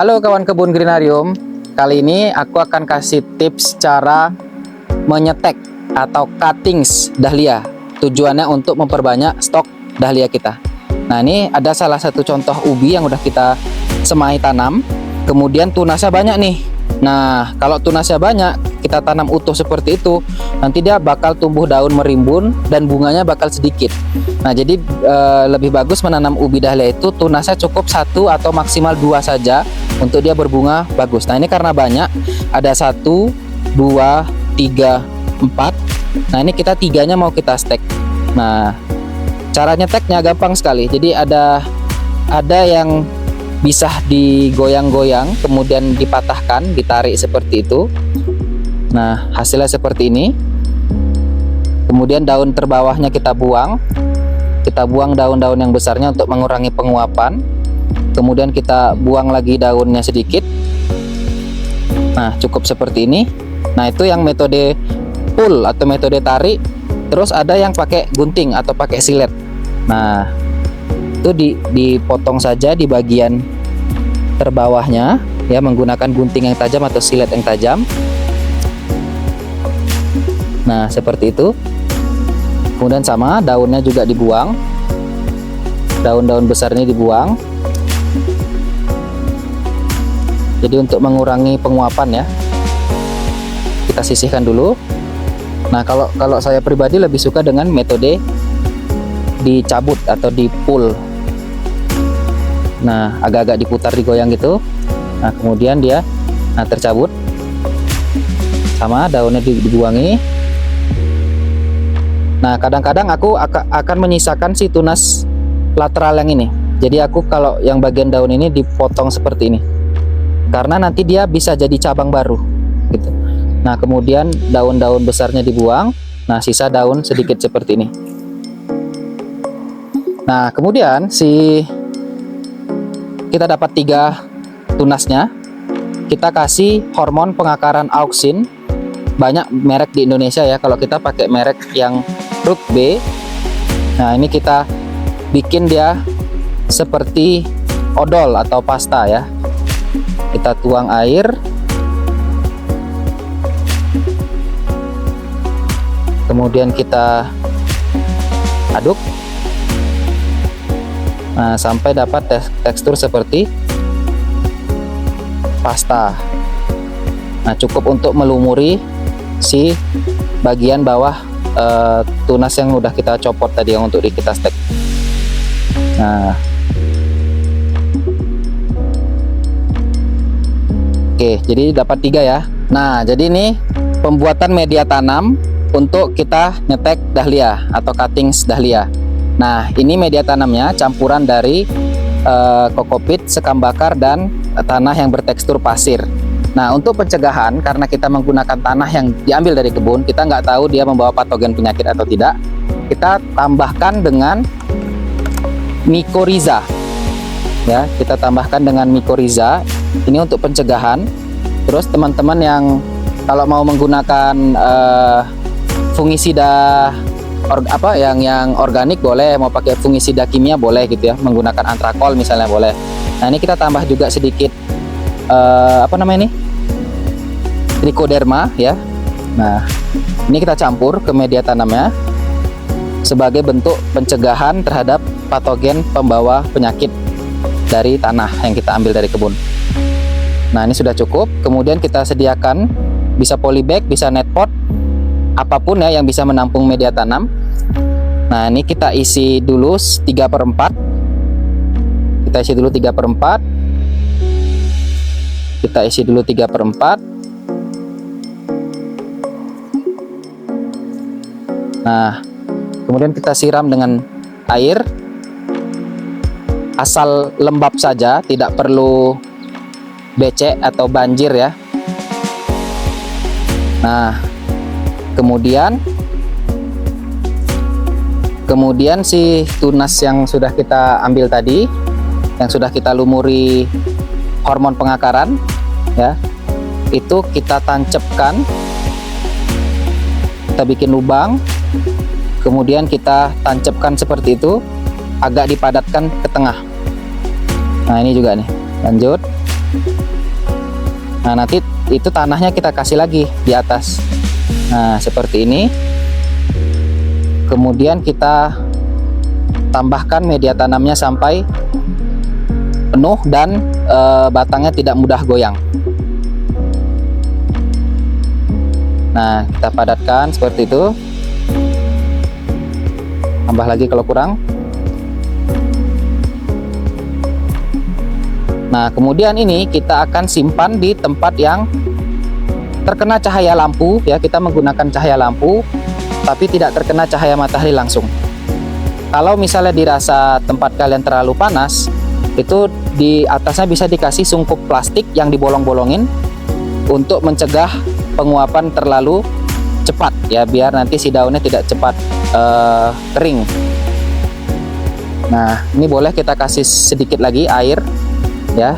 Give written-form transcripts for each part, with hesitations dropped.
Halo kawan kebun Greenarium, kali ini aku akan kasih tips cara menyetek atau cuttings dahlia. Tujuannya untuk memperbanyak stok dahlia kita. Nah, ini ada salah satu contoh ubi yang udah kita semai tanam. Kemudian tunasnya banyak nih. Nah, kalau tunasnya banyak, kita tanam utuh seperti itu, nanti dia bakal tumbuh daun merimbun dan bunganya bakal sedikit. Nah, jadi lebih bagus menanam ubi dahlia itu tunasnya cukup 1 atau maksimal 2 saja untuk dia berbunga bagus. Nah, ini karena banyak, ada 1, 2, 3, 4. Nah, ini kita tiganya mau kita stek. Nah, cara nyeteknya gampang sekali. Jadi ada yang bisa digoyang-goyang, kemudian dipatahkan, ditarik seperti itu. Nah, hasilnya seperti ini. Kemudian daun terbawahnya kita buang. Kita buang daun-daun yang besarnya untuk mengurangi penguapan. Kemudian kita buang lagi daunnya sedikit. Nah, cukup seperti ini. Nah, itu yang metode pull atau metode tarik. Terus ada yang pakai gunting atau pakai silet. Nah, itu dipotong saja di bagian terbawahnya ya, menggunakan gunting yang tajam atau silet yang tajam. Nah, seperti itu. Kemudian sama, daunnya juga dibuang. Daun-daun besar ini dibuang. Jadi untuk mengurangi penguapan ya, kita sisihkan dulu. Nah, kalau saya pribadi lebih suka dengan metode dicabut atau di-pull. Nah, agak-agak diputar, digoyang gitu. Nah, kemudian dia tercabut. Sama, daunnya dibuangi. Nah, kadang-kadang aku akan menyisakan si tunas lateral yang ini. Jadi aku kalau yang bagian daun ini dipotong seperti ini. Karena nanti dia bisa jadi cabang baru gitu. Nah, kemudian daun-daun besarnya dibuang. Nah, sisa daun sedikit seperti ini. Nah, kemudian kita dapat 3 tunasnya. Kita kasih hormon pengakaran auksin. Banyak merek di Indonesia ya. Kalau kita pakai merek yang Root B. Nah, ini kita bikin dia seperti odol atau pasta ya. Kita tuang air. Kemudian kita aduk. Nah, sampai dapat tekstur seperti pasta. Nah, cukup untuk melumuri si bagian bawah tunas yang udah kita copot tadi yang untuk kita stek. Nah, oke, jadi dapat 3 ya. Nah, jadi ini pembuatan media tanam untuk kita nyetek dahlia atau cuttings dahlia. Nah, ini media tanamnya campuran dari kokopit, sekam bakar, dan tanah yang bertekstur pasir. Nah, untuk pencegahan, karena kita menggunakan tanah yang diambil dari kebun, kita nggak tahu dia membawa patogen penyakit atau tidak. Kita tambahkan dengan mikoriza. Ya, kita tambahkan dengan mikoriza. Ini untuk pencegahan. Terus teman-teman yang kalau mau menggunakan fungisida yang organik boleh, mau pakai fungisida kimia boleh gitu ya, menggunakan antrakol misalnya boleh. Nah, ini kita tambah juga sedikit trichoderma ya. Nah, ini kita campur ke media tanamnya sebagai bentuk pencegahan terhadap patogen pembawa penyakit dari tanah yang kita ambil dari kebun. Nah, ini sudah cukup. Kemudian kita sediakan bisa polybag, bisa netpot, apapun ya yang bisa menampung media tanam. Nah, ini kita isi dulu 3/4. Kita isi dulu 3/4. Kita isi dulu 3/4. Nah, kemudian kita siram dengan air. Asal lembab saja, tidak perlu becek atau banjir ya. Nah, kemudian si tunas yang sudah kita ambil tadi, yang sudah kita lumuri hormon pengakaran ya, itu kita tancapkan. Kita bikin lubang, kemudian kita tancapkan seperti itu, agak dipadatkan ke tengah. Nah, ini juga nih, lanjut. Nah, nanti itu tanahnya kita kasih lagi di atas. Nah, seperti ini. Kemudian kita tambahkan media tanamnya sampai penuh dan batangnya tidak mudah goyang. Nah, kita padatkan seperti itu. Tambah lagi kalau kurang. Nah, kemudian ini kita akan simpan di tempat yang terkena cahaya lampu ya. Kita menggunakan cahaya lampu tapi tidak terkena cahaya matahari langsung. Kalau misalnya dirasa tempat kalian terlalu panas, itu di atasnya bisa dikasih sungkup plastik yang dibolong-bolongin untuk mencegah penguapan terlalu cepat ya, biar nanti si daunnya tidak cepat kering. Nah, ini boleh kita kasih sedikit lagi air ya.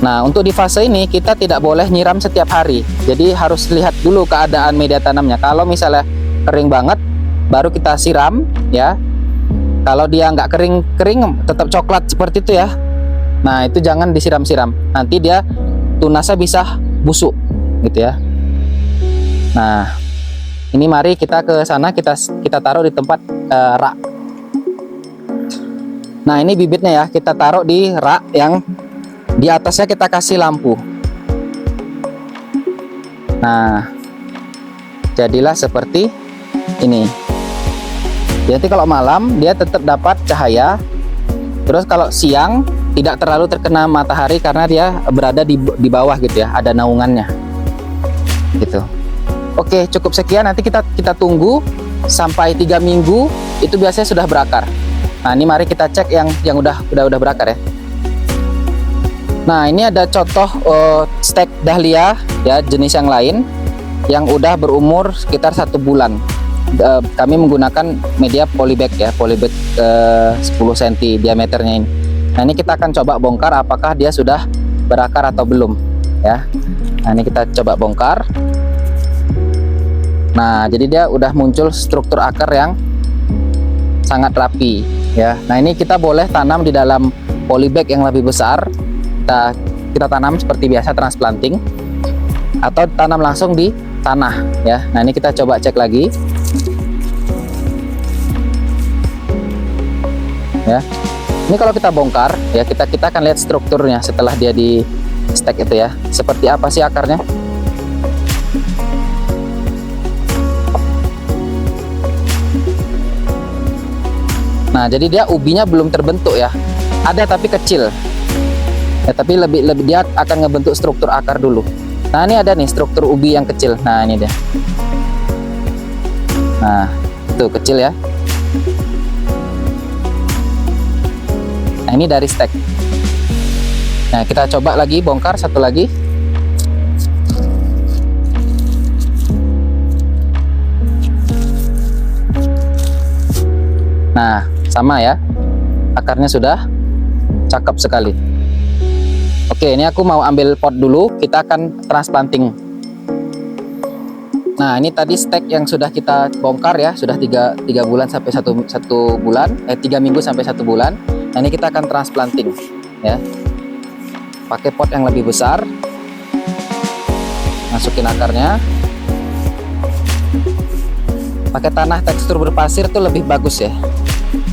Nah, untuk di fase ini kita tidak boleh nyiram setiap hari. Jadi harus lihat dulu keadaan media tanamnya. Kalau misalnya kering banget, baru kita siram ya. Kalau dia nggak kering tetap coklat seperti itu ya. Nah, itu jangan disiram-siram. Nanti dia tunasnya bisa busuk gitu ya. Nah, ini mari kita ke sana, kita taruh di tempat rak. Nah, ini bibitnya ya, kita taruh di rak yang di atasnya kita kasih lampu. Nah, jadilah seperti ini. Jadi kalau malam dia tetap dapat cahaya. Terus kalau siang tidak terlalu terkena matahari karena dia berada di bawah gitu ya, ada naungannya. Gitu. Oke, cukup sekian. Nanti kita tunggu sampai 3 minggu itu biasanya sudah berakar. Nah, ini mari kita cek yang udah berakar ya. Nah, ini ada contoh stek dahlia ya, jenis yang lain yang udah berumur sekitar 1 bulan. Kami menggunakan media polybag ya, polybag 10 cm diameternya ini. Nah, ini kita akan coba bongkar apakah dia sudah berakar atau belum ya. Nah, ini kita coba bongkar. Nah, jadi dia udah muncul struktur akar yang sangat rapi ya. Nah, ini kita boleh tanam di dalam polybag yang lebih besar. Kita tanam seperti biasa transplanting atau tanam langsung di tanah ya. Nah, ini kita coba cek lagi ya. Ini kalau kita bongkar ya, kita akan lihat strukturnya setelah dia di stek itu ya. Seperti apa sih akarnya? Nah, jadi dia ubinya belum terbentuk ya. Ada tapi kecil. Ya, tapi lebih dia akan ngebentuk struktur akar dulu. Nah, ini ada nih struktur ubi yang kecil. Nah, ini dia. Nah, itu kecil ya. Nah, ini dari stek. Nah, kita coba lagi bongkar satu lagi. Nah, sama ya. Akarnya sudah cakep sekali. Oke, ini aku mau ambil pot dulu. Kita akan transplanting. Nah, ini tadi stek yang sudah kita bongkar ya, sudah 3 bulan sampai 1 bulan, 3 minggu sampai 1 bulan. Nah, ini kita akan transplanting ya. Pakai pot yang lebih besar. Masukin akarnya. Pakai tanah tekstur berpasir tuh lebih bagus ya,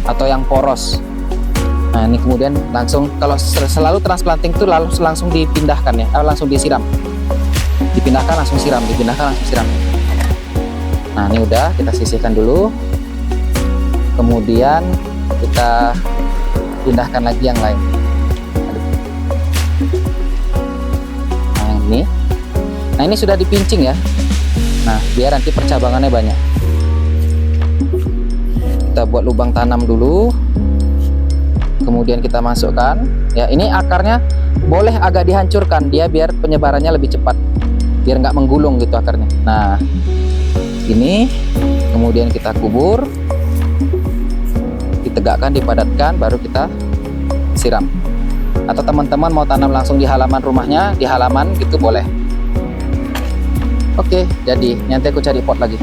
atau yang poros. Nah, ini kemudian langsung, kalau selalu transplanting tuh langsung dipindahkan ya, langsung disiram. Dipindahkan langsung siram, dipindahkan langsung siram. Nah, ini udah kita sisihkan dulu. Kemudian kita pindahkan lagi yang lain. Nah, yang ini. Nah, ini sudah dipincing ya. Nah, biar nanti percabangannya banyak. Kita buat lubang tanam dulu. Kemudian kita masukkan ya. Ini akarnya boleh agak dihancurkan dia biar penyebarannya lebih cepat, biar nggak menggulung gitu akarnya. Nah, ini kemudian kita kubur, ditegakkan, dipadatkan, baru kita siram. Atau teman-teman mau tanam langsung di halaman rumahnya, di halaman gitu boleh. Oke, jadi nanti aku cari pot lagi.